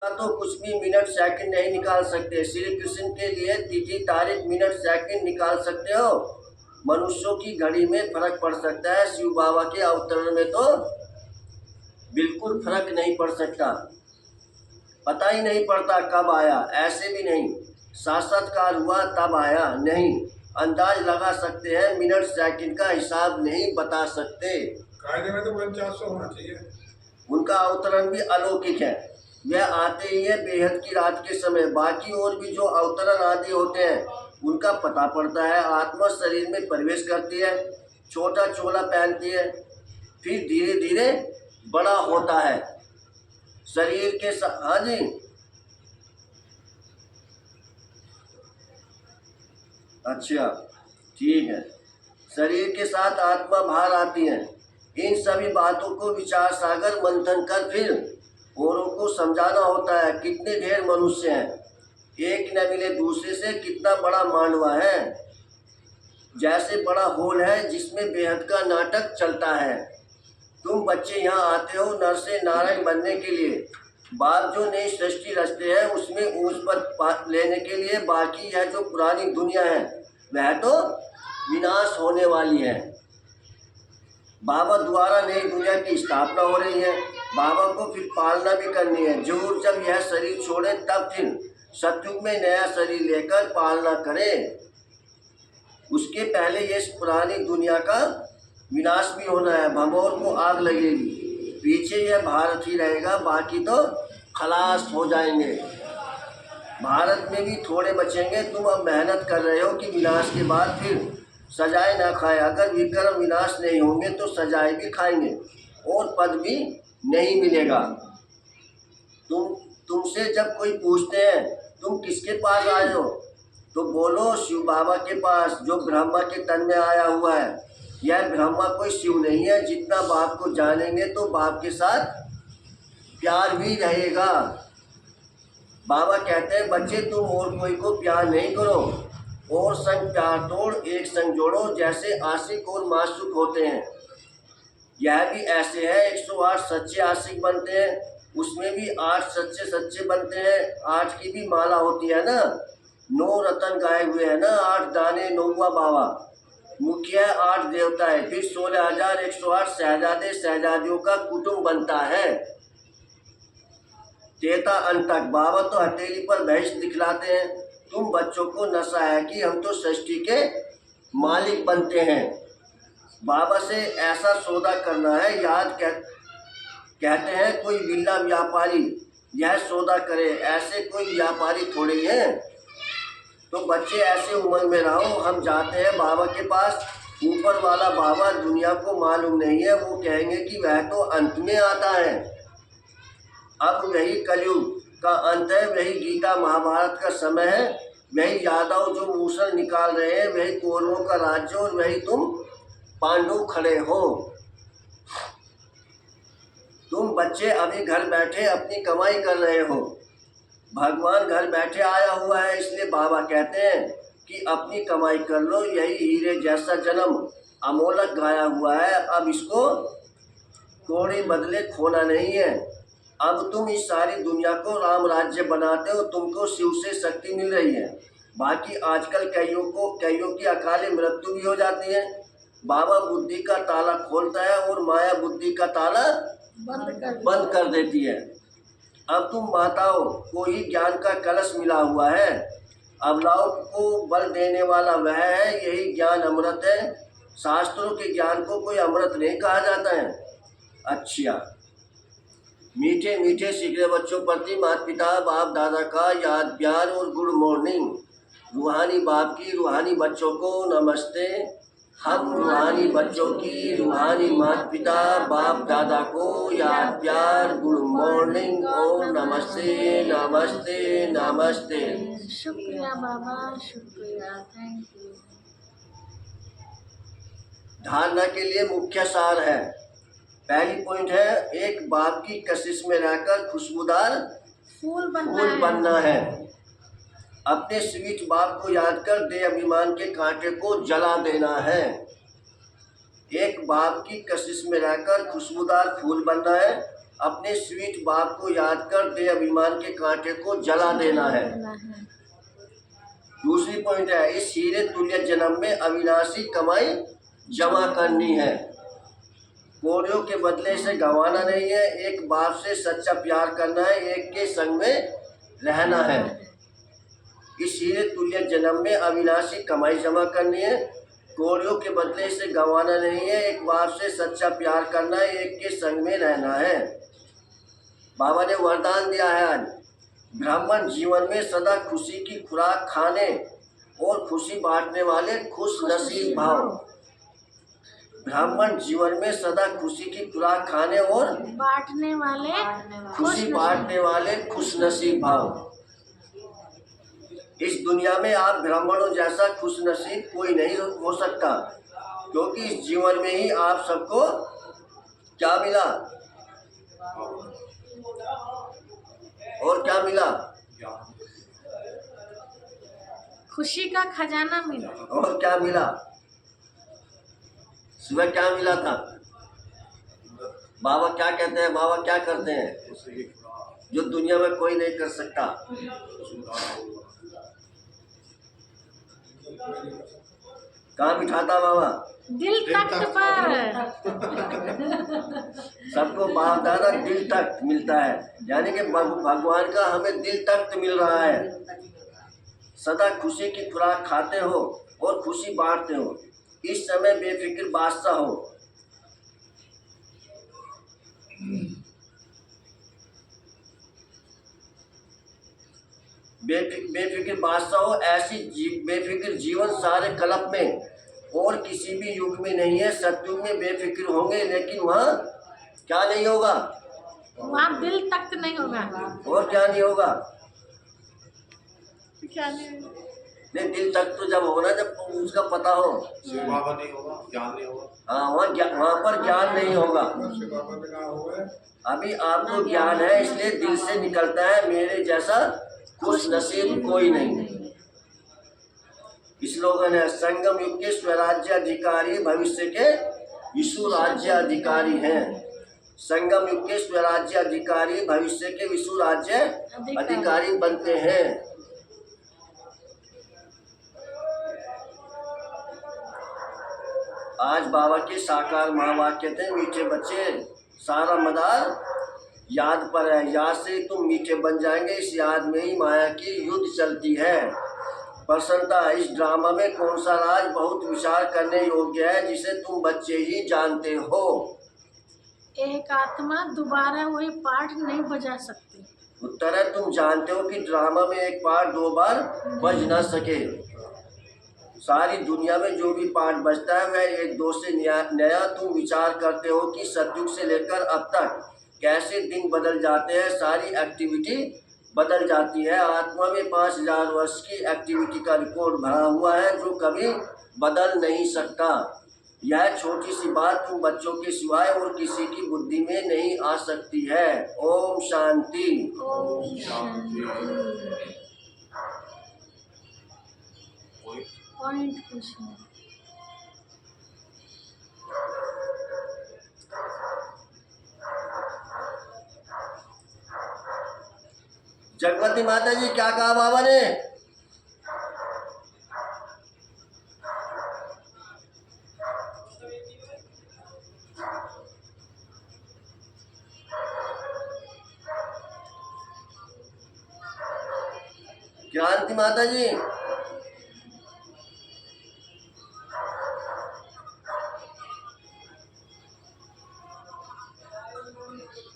तो कुछ भी मिनट सेकंड नहीं निकाल सकते। श्री कृष्ण के लिए तिथि तारीख मिनट सेकंड निकाल सकते हो, मनुष्यों की घड़ी में फर्क पड़ सकता है, शिव बाबा के अवतरण में तो बिल्कुल फर्क नहीं पड़ सकता। पता ही नहीं पड़ता कब आया, ऐसे भी नहीं साक्षात्कार हुआ तब आया, नहीं अंदाज लगा सकते हैं, मिनट सेकंड का हिसाब नहीं बता सकते। कायदे में तो 4900 होना चाहिए। उनका अवतरण भी अलौकिक है, वह आते ही है बेहद की रात के समय। बाकी और भी जो अवतरण आदि होते हैं उनका पता पड़ता है, आत्मा शरीर में प्रवेश करती है, छोटा चोला पहनती है, फिर धीरे धीरे बड़ा होता है शरीर के हाँ जी, अच्छा ठीक है। शरीर के साथ आत्मा बाहर आती है। इन सभी बातों को विचार सागर मंथन कर फिर औरों को समझाना होता है। कितने ढेर मनुष्य हैं, एक न मिले दूसरे से, कितना बड़ा मांडवा है, जैसे बड़ा हॉल है जिसमें बेहद का नाटक चलता है। तुम बच्चे यहाँ आते हो नर से नारायण बनने के लिए, बाप जो नई सृष्टि रचते हैं उसमें ऊंच पद लेने के लिए। बाकी यह जो पुरानी दुनिया है वह तो विनाश होने वाली है। बाबा द्वारा नई दुनिया की स्थापना हो रही है, बाबा को फिर पालना भी करनी है। जरूर जब यह शरीर छोड़े तब फिर सतयुग में नया शरीर लेकर पालना करें। उसके ये इस पुरानी दुनिया का विनाश भी होना है, भगोर को आग लगेगी, पीछे यह भारत ही रहेगा, बाकी तो खलास हो जाएंगे। भारत में भी थोड़े बचेंगे। तुम अब मेहनत कर रहे हो कि विनाश के बाद फिर सजाए ना खाए। अगर विक्रम विनाश नहीं होंगे तो सजाए भी खाएंगे और पद भी नहीं मिलेगा। तुमसे जब कोई पूछते हैं तुम किसके पास आए हो, तो बोलो शिव बाबा के पास, जो ब्रह्मा के तन में आया हुआ है। यह ब्रह्मा कोई शिव नहीं है। जितना बाप को जानेंगे तो बाप के साथ प्यार भी रहेगा। बाबा कहते हैं बच्चे तुम और कोई को प्यार नहीं करो, और संग प्यार तोड़ एक संग जोड़ो, जैसे आशिक और मासूक होते हैं। यह भी ऐसे है, 108 सच्चे आशिक बनते हैं, उसमें भी 8 सच्चे सच्चे बनते हैं। 8 की भी माला होती है ना, 9 रतन गाए हुए हैं ना, 8 दाने 9वां बाबा मुखिया, 8 देवता है, फिर 16,108 शहजादे शहजादियों का कुटुंब बनता है। तेता अंत तक बाबा तो हथेली पर भैंस दिखलाते हैं। तुम बच्चों को नशा है कि हम तो सृष्टि के मालिक बनते हैं। बाबा से ऐसा सौदा करना है, कहते हैं कोई बिल्ला व्यापारी यह सौदा करे, ऐसे कोई व्यापारी थोड़े ही हैं। तो बच्चे ऐसे उमंग में रहो, हम जाते हैं बाबा के पास। ऊपर वाला बाबा दुनिया को मालूम नहीं है, वो कहेंगे कि वह तो अंत में आता है। अब वही कलयुग का अंत है, वही गीता महाभारत का समय है, वही यादव जो मूसल निकाल रहे हैं, वही कौरवों का राज्य, और वही तुम पांडु खड़े हो। तुम बच्चे अभी घर बैठे अपनी कमाई कर रहे हो, भगवान घर बैठे आया हुआ है, इसलिए बाबा कहते हैं कि अपनी कमाई कर लो। यही हीरे जैसा जन्म अमोलक गाया हुआ है, अब इसको कोड़े बदले खोना नहीं है। अब तुम इस सारी दुनिया को राम राज्य बनाते हो, तुमको शिव से शक्ति मिल रही है। बाकी आजकल कईयों की अकाले मृत्यु भी हो जाती है। बाबा बुद्धि का ताला खोलता है और माया बुद्धि का ताला बंद कर देती है। अब तुम माताओं को ही ज्ञान का कलश मिला हुआ है, अबलाओं को बल देने वाला वह है, यही ज्ञान अमृत है। शास्त्रों के ज्ञान को कोई अमृत नहीं कहा जाता है। अच्छा, मीठे मीठे सीखने बच्चों प्रति माता पिता बाप दादा का याद प्यार और गुड मॉर्निंग। रूहानी बाप की रूहानी बच्चों को नमस्ते। हम रूहानी बच्चों की रूहानी माता पिता बाप दादा को याद प्यार गुड मॉर्निंग और नमस्ते नमस्ते नमस्ते। शुक्रिया बाबा, शुक्रिया, थैंक यू। धारणा के लिए मुख्य सार है। पहली पॉइंट है, एक बाप की कशिश में रहकर खुशबूदार फूल बनना है। अपने स्वीट बाप को याद कर दे अभिमान के कांटे को जला देना है। एक बाप की कशिश में रहकर खुशबूदार फूल बनना है, अपने स्वीट बाप को याद कर दे अभिमान के कांटे को जला देना है। दूसरी पॉइंट है, इस हीरे तुल्य जन्म में अविनाशी कमाई जमा करनी है। कोड़ियों के बदले से गंवाना नहीं है। एक बाप से सच्चा प्यार करना है, एक के संग में रहना है। इस हीरे तुल्य जन्म में अविनाशी कमाई जमा करनी है। कोड़ियों के बदले से गंवाना नहीं है। एक बाप से सच्चा प्यार करना है, एक के संग में रहना है। बाबा ने वरदान दिया है आज, ब्राह्मण जीवन में सदा खुशी की खुराक खाने और खुशी बांटने वाले खुश नसीब भाव। ब्राह्मण जीवन में सदा खुशी की खुराक खाने और बांटने वाले खुशी बांटने वाले खुश नसीब भाव। इस दुनिया में आप ब्राह्मणों जैसा खुश नसीब कोई नहीं हो सकता, क्योंकि इस जीवन में ही आप सबको क्या मिला और क्या मिला? खुशी का खजाना मिला। और क्या मिला? सुबह क्या मिला था? बाबा क्या कहते हैं, बाबा क्या करते हैं जो दुनिया में कोई नहीं कर सकता? कहाँ बिठाता बाबा? दिल तख्त पर। सबको बाप दादा दिल तख्त मिलता है, यानी कि भगवान का हमें दिल तख्त मिल रहा है। सदा खुशी की खुराक खाते हो और खुशी बांटते हो। इस समय बेफिक्र बादशाह हो। बेफिक्र बादशाह हो। ऐसी बेफिक्र जीवन सारे कल्प में और किसी भी युग में नहीं है। सतयुग में बेफिक्र होंगे, लेकिन वहाँ क्या नहीं होगा? वहाँ दिल तख्त नहीं होगा। और क्या नहीं होगा? क्या नहीं होगा? नहीं, दिल तक तो जब होगा जब उसका पता हो। बाबा नहीं होगा, ज्ञान नहीं होगा। हाँ, वहाँ पर ज्ञान नहीं होगा। बाबा के कहा हुआ है, अभी आपको ज्ञान है, इसलिए दिल से निकलता है, मेरे जैसा खुश नसीब कोई नहीं। स्लोगन है, संगम युग के स्वराज्य अधिकारी भविष्य के विश्व राज्य अधिकारी हैं। संगम युग के स्वराज्य अधिकारी भविष्य के विश्व राज्य अधिकारी बनते हैं। आज बाबा के साकार महावाक्य थे, मीठे बच्चे सारा मदार याद पर है। याद से तुम मीठे बन जाएंगे। इस याद में ही माया की युद्ध चलती है। प्रसन्नता, इस ड्रामा में कौन सा राज बहुत विचार करने योग्य है, जिसे तुम बच्चे ही जानते हो? एक आत्मा दोबारा वही पाठ नहीं बजा सकती। उत्तर है, तुम जानते हो कि ड्रामा में एक पाठ दो बार बज न सके। सारी दुनिया में जो भी पाठ बजता है वह एक दो से नया। तुम विचार करते हो कि सतयुग से लेकर अब तक कैसे दिन बदल जाते हैं, सारी एक्टिविटी बदल जाती है। आत्मा में 5000 वर्ष की एक्टिविटी का रिकॉर्ड भरा हुआ है, जो कभी बदल नहीं सकता। यह छोटी सी बात तुम बच्चों के सिवाय और किसी की बुद्धि में नहीं आ सकती है। ओम शांति। ओम शांति। पॉइंट कुछ नहीं। जगवती माता जी क्या कहा बाबा ने? क्रांति माता जी,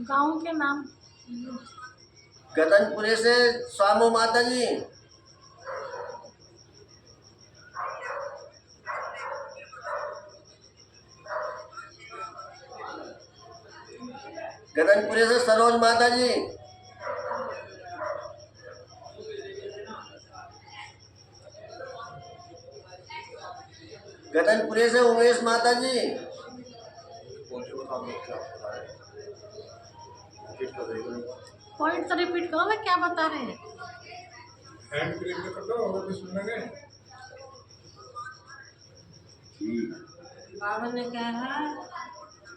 गांव के नाम। गदनपुरे से सामो माता जी, गदनपुरे से सरोज माता जी, गदनपुरे से उमेश माता जी, पॉइंट तो रिपीट करो, मैं क्या बता रहे हैं। हैंड क्लिक कर दो और भी सुनेंगे। बाबा ने कहा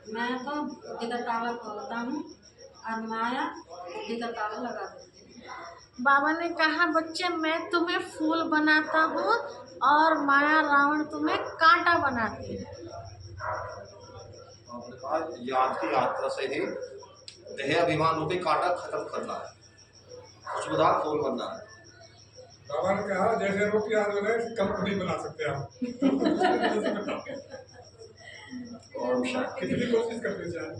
मैं तो किधर ताला खोलता हूँ और माया बुद्धि का ताला लगा देती है। बाबा ने कहा बच्चे मैं तुम्हें फूल बनाता हूँ और माया रावण तुम्हें कांटा बनाती है। आपने कहा याद की यात्रा से ही देह अभिमान रूपी कांटा खत्म करना है, खुशबूदार फूल बनना है। बाबा ने कहा जैसे रोटी आज बने कंपनी बना सकते हैं आप। ओम शांति। कितनी कोशिश करते जाए।